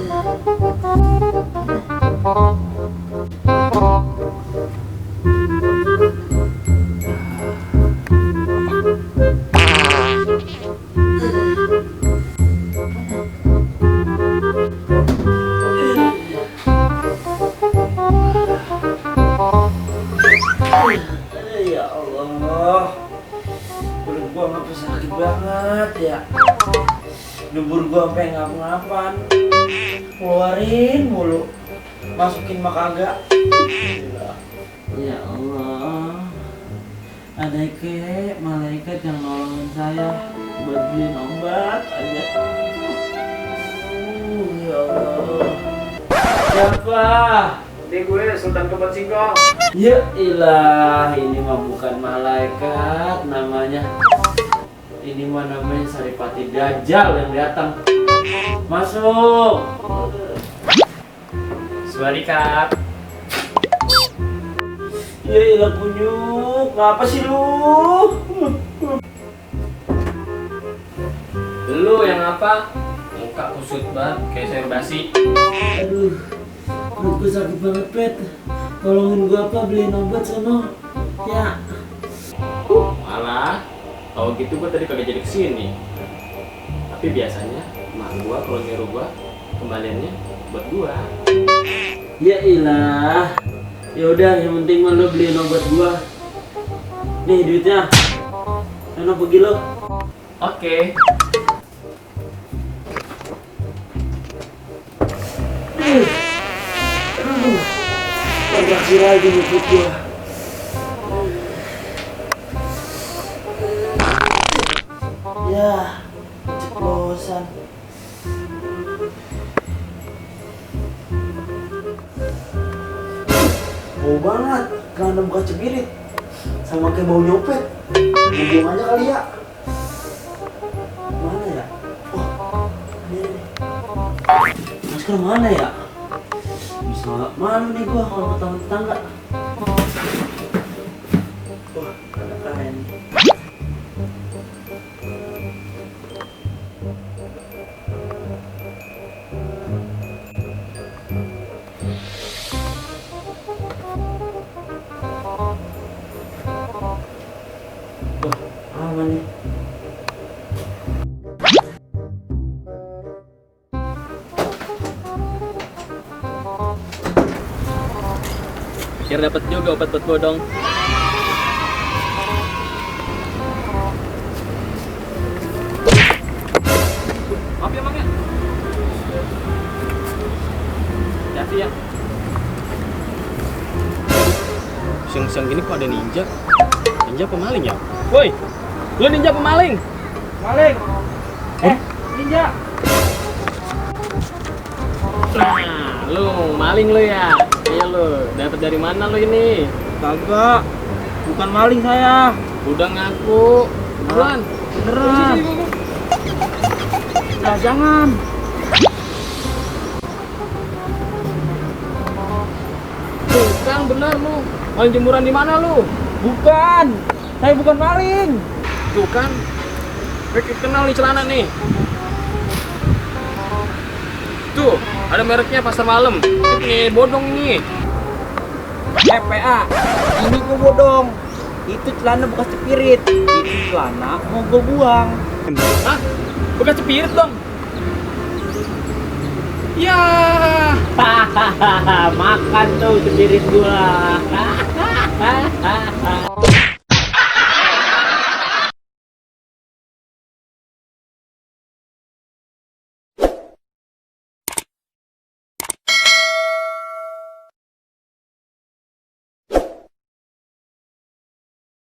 Ya Allah, perut gua ngapa sakit banget ya. Dubur gua sampai ngap-ngapan, keluarin mulu, masukin mah kagak. Ya Allah, ada ke malaikat yang nolongin saya buat beliin obat aja. Ya Allah, siapa? Ini gue Sultan Kebon Singkong. Ya ilah, ini mah bukan malaikat namanya. Ini mah namanya Saripati Dajjal yang datang. Masuk. Swadikap. Ya ilah kunyuk, ngapa sih lu? Lu yang apa? Muka kusut banget kayak sayur basi. Aduh, perut gue sakit banget, Pet. Tolongin gue apa, beliin obat sono. Ya. Malah, kalau gitu gue tadi kagak jadi kesini. Tapi biasanya emak gue kalau nyuruh gue kembaliannya buat gue. Ya ilah. Ya udah, yang penting mah lo beliin obat gue. Nih duitnya. Sono pergi lo. Oke. Kontraksi lagi nih perut gua. Ya, ceplosan. Bau banget, karena buka cepirit. Sama kayak bau nyopet. Buang aja kali ya. Mana ya? Wah, ini. Masker mana ya? Bisa mana nih gua sama tetangga? Wah, ada keren. Wah, aman nih. Biar dapat juga obat buat gue dong. Maaf ya, Mang ya. Hati ya. Siang-siang gini kok ada ninja? Ninja pemaling ya? Woi, lu ninja pemaling? Maling. Ninja. Nah, lu maling lu ya? Iya lu, dapat dari mana lu ini? Kagak. Bukan maling saya. Udah ngaku. Beneran? Beneran. Nah, jangan. Tuh, Kang, bener lu. Maling jemuran di mana lu? Bukan. Saya bukan maling. Tuh kan, kayak kenal nih celana nih. Tuh, ada mereknya Pasar Malam. Ini bodong nih. PA. Ini gua bodong. Itu celana bekas cepirit. Itu celana mau gua buang. Hah? Bekas cepirit dong? Ya. Makan tuh cepirit gua.